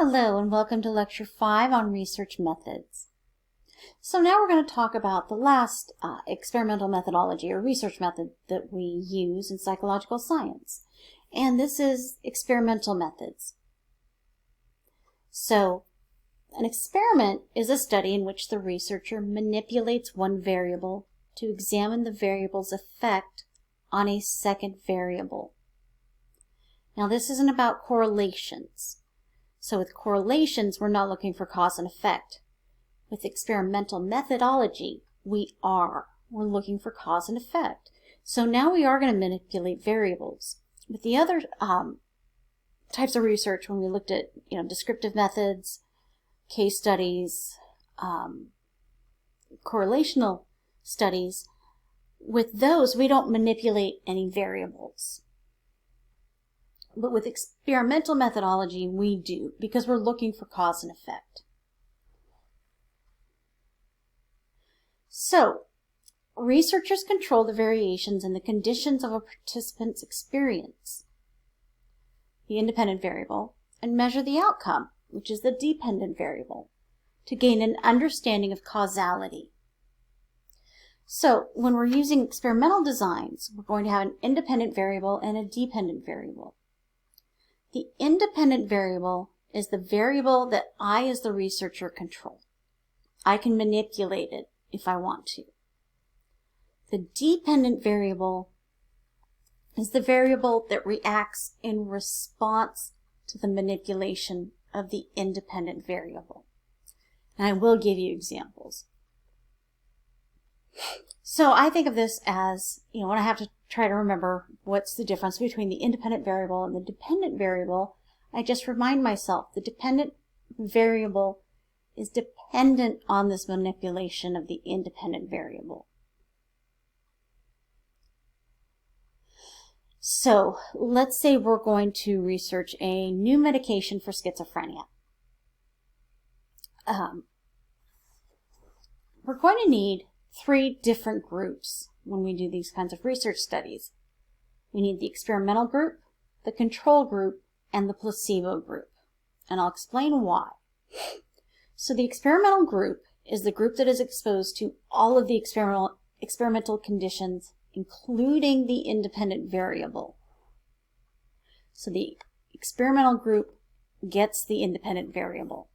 Hello and welcome to Lecture 5 on Research Methods. So now we're going to talk about the last experimental methodology or research method that we use in psychological science. And this is experimental methods. So an experiment is a study in which the researcher manipulates one variable to examine the variable's effect on a second variable. Now this isn't about correlations. So with correlations, we're not looking for cause and effect. With experimental methodology, we are. We're looking for cause and effect. So now we are going to manipulate variables. With the other types of research, when we looked at descriptive methods, case studies, correlational studies, with those we don't manipulate any variables. But with experimental methodology, we do, because we're looking for cause and effect. So, researchers control the variations in the conditions of a participant's experience, the independent variable, and measure the outcome, which is the dependent variable, to gain an understanding of causality. So, when we're using experimental designs, we're going to have an independent variable and a dependent variable. The independent variable is the variable that I, as the researcher, control. I can manipulate it if I want to. The dependent variable is the variable that reacts in response to the manipulation of the independent variable. And I will give you examples. So I think of this as, when I have to try to remember what's the difference between the independent variable and the dependent variable, I just remind myself the dependent variable is dependent on this manipulation of the independent variable. So let's say we're going to research a new medication for schizophrenia. We're going to need 3 different groups when we do these kinds of research studies. We need the experimental group, the control group, and the placebo group. And I'll explain why. So the experimental group is the group that is exposed to all of the experimental conditions, including the independent variable. So the experimental group gets the independent variable.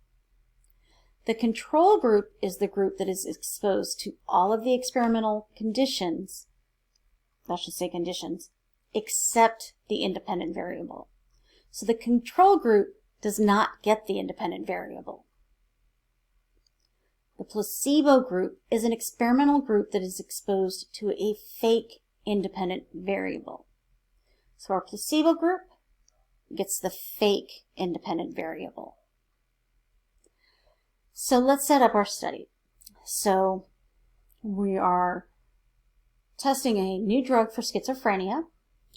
The control group is the group that is exposed to all of the experimental conditions, I should say conditions, except the independent variable. So the control group does not get the independent variable. The placebo group is an experimental group that is exposed to a fake independent variable. So our placebo group gets the fake independent variable. So let's set up our study. So we are testing a new drug for schizophrenia.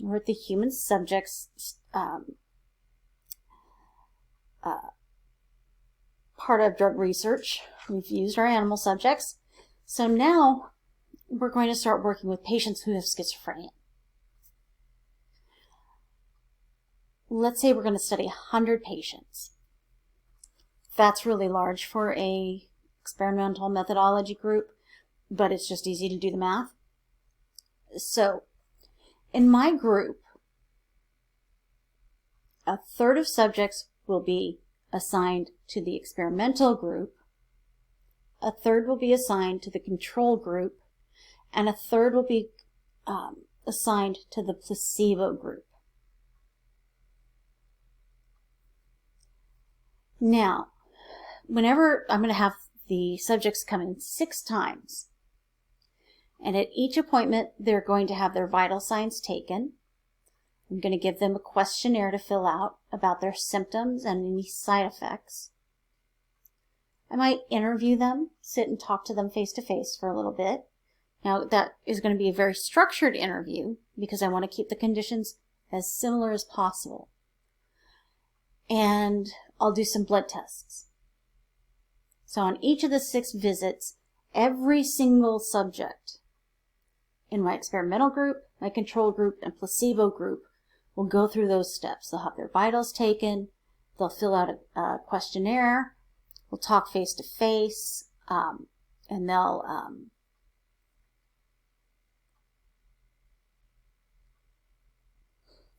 We're at the human subjects part of drug research. We've used our animal subjects. So now we're going to start working with patients who have schizophrenia. Let's say we're going to study 100 patients. That's really large for a experimental methodology group, but it's just easy to do the math. So, in my group, a third of subjects will be assigned to the experimental group, a third will be assigned to the control group, and a third will be assigned to the placebo group. Now, whenever I'm going to have the subjects come in 6 times, and at each appointment they're going to have their vital signs taken. I'm going to give them a questionnaire to fill out about their symptoms and any side effects. I might interview them, sit and talk to them face to face for a little bit. Now that is going to be a very structured interview because I want to keep the conditions as similar as possible. And I'll do some blood tests. So on each of the 6 visits, every single subject in my experimental group, my control group, and placebo group will go through those steps. They'll have their vitals taken, They'll fill out a questionnaire. We'll talk face to face, and they'll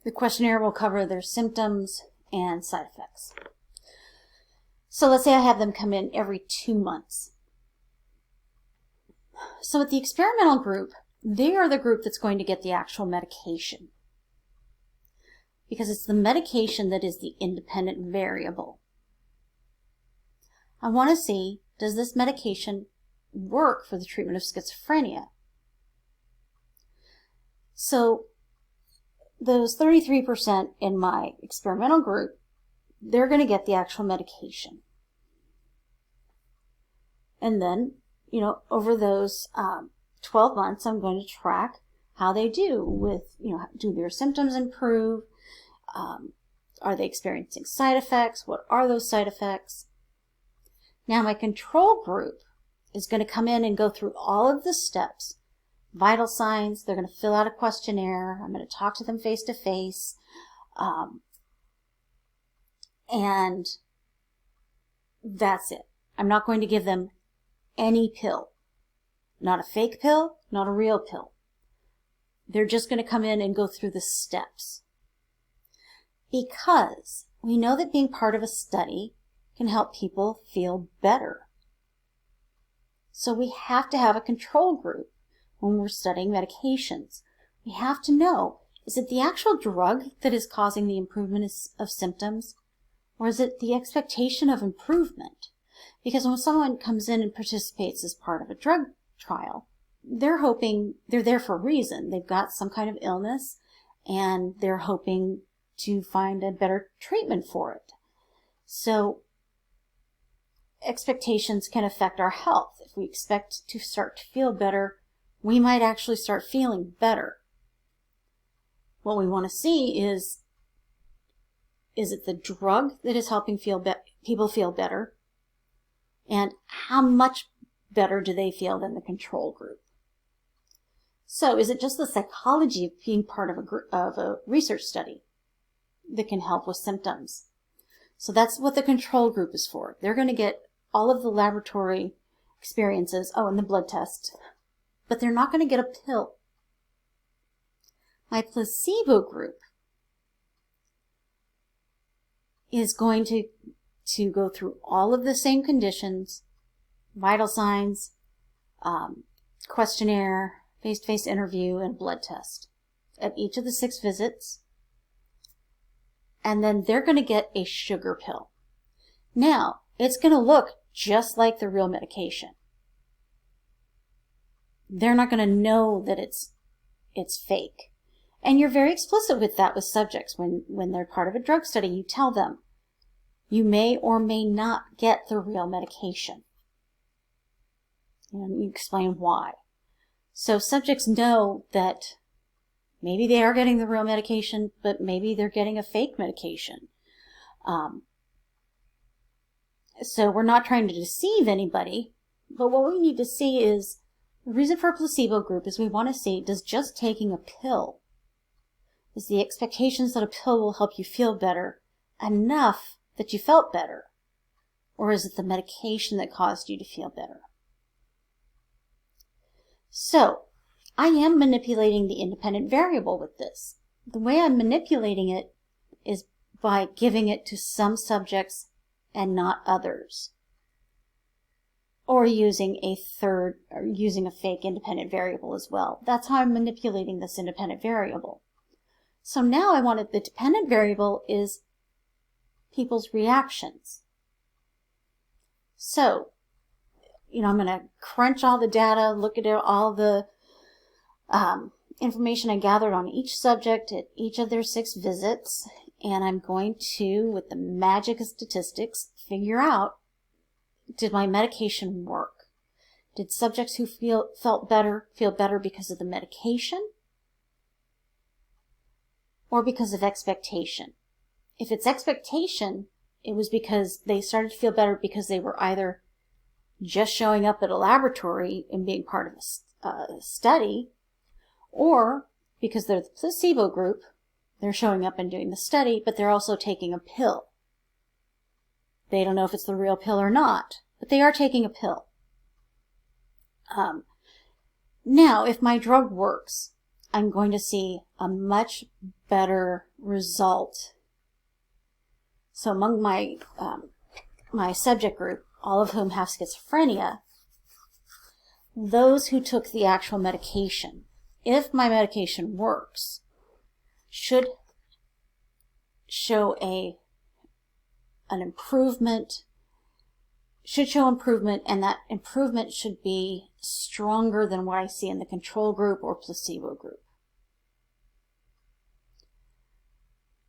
the questionnaire will cover their symptoms and side effects. So let's say I have them come in every 2 months. So with the experimental group, they are the group that's going to get the actual medication, because it's the medication that is the independent variable. I want to see, does this medication work for the treatment of schizophrenia? So those 33% in my experimental group, they're going to get the actual medication. And then, over those 12 months, I'm going to track how they do with, do their symptoms improve? Are they experiencing side effects? What are those side effects? Now my control group is going to come in and go through all of the steps. Vital signs, they're going to fill out a questionnaire. I'm going to talk to them face to face. And that's it. I'm not going to give them any pill. Not a fake pill, not a real pill. They're just going to come in and go through the steps. Because we know that being part of a study can help people feel better. So we have to have a control group when we're studying medications. We have to know, is it the actual drug that is causing the improvement of symptoms? Or is it the expectation of improvement? Because when someone comes in and participates as part of a drug trial, they're hoping, they're there for a reason. They've got some kind of illness and they're hoping to find a better treatment for it. So expectations can affect our health. If we expect to start to feel better, we might actually start feeling better. What we want to see is it the drug that is helping people feel better? And how much better do they feel than the control group? So is it just the psychology of being part of a research study that can help with symptoms? So that's what the control group is for. They're going to get all of the laboratory experiences, and the blood test, but they're not going to get a pill. My placebo group is going to go through all of the same conditions, vital signs, questionnaire, face-to-face interview, and blood test at each of the 6 visits. And then they're going to get a sugar pill. Now, it's going to look just like the real medication. They're not going to know that it's fake. And you're very explicit with that with subjects. When they're part of a drug study, you tell them, you may or may not get the real medication. And you explain why. So subjects know that maybe they are getting the real medication, but maybe they're getting a fake medication. So we're not trying to deceive anybody, but what we need to see is, the reason for a placebo group is we want to see, does just taking a pill, is the expectations that a pill will help you feel better enough that you felt better? Or is it the medication that caused you to feel better? So, I am manipulating the independent variable with this. The way I'm manipulating it is by giving it to some subjects and not others. Or using a fake independent variable as well. That's how I'm manipulating this independent variable. So now I want the dependent variable is people's reactions. So, I'm going to crunch all the data, look at all the information I gathered on each subject at each of their 6 visits, and I'm going to, with the magic of statistics, figure out, did my medication work? Did subjects who felt better feel better because of the medication or because of expectation? If it's expectation, it was because they started to feel better because they were either just showing up at a laboratory and being part of a study, or because they're the placebo group, they're showing up and doing the study, but they're also taking a pill. They don't know if it's the real pill or not, but they are taking a pill. Now, if my drug works, I'm going to see a much better result. So among my my subject group, all of whom have schizophrenia, those who took the actual medication, if my medication works, should show an improvement, and that improvement should be stronger than what I see in the control group or placebo group.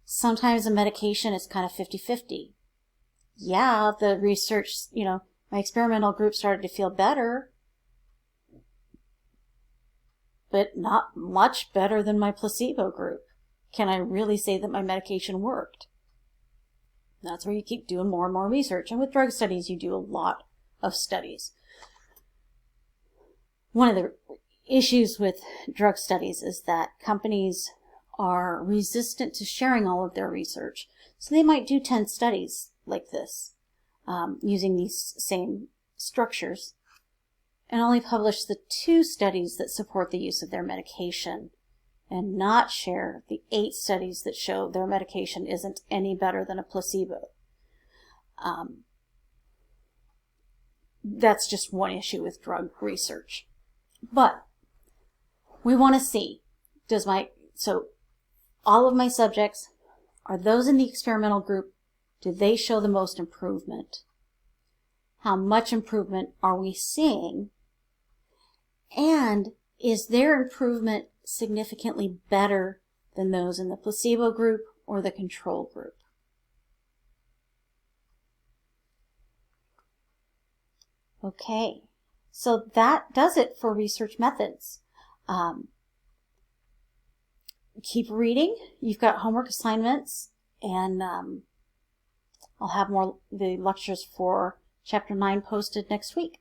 Sometimes a medication is kind of 50-50. Yeah, the research, my experimental group started to feel better, but not much better than my placebo group. Can I really say that my medication worked? That's where you keep doing more and more research. And with drug studies, you do a lot of studies. One of the issues with drug studies is that companies are resistant to sharing all of their research. So they might do 10 studies like this, using these same structures, and only publish the 2 studies that support the use of their medication, and not share the 8 studies that show their medication isn't any better than a placebo. That's just one issue with drug research. But we want to see, so all of my subjects, are those in the experimental group, do they show the most improvement? How much improvement are we seeing? And is their improvement significantly better than those in the placebo group or the control group? Okay, so that does it for research methods. Keep reading. You've got homework assignments, and I'll have the lectures for Chapter 9 posted next week.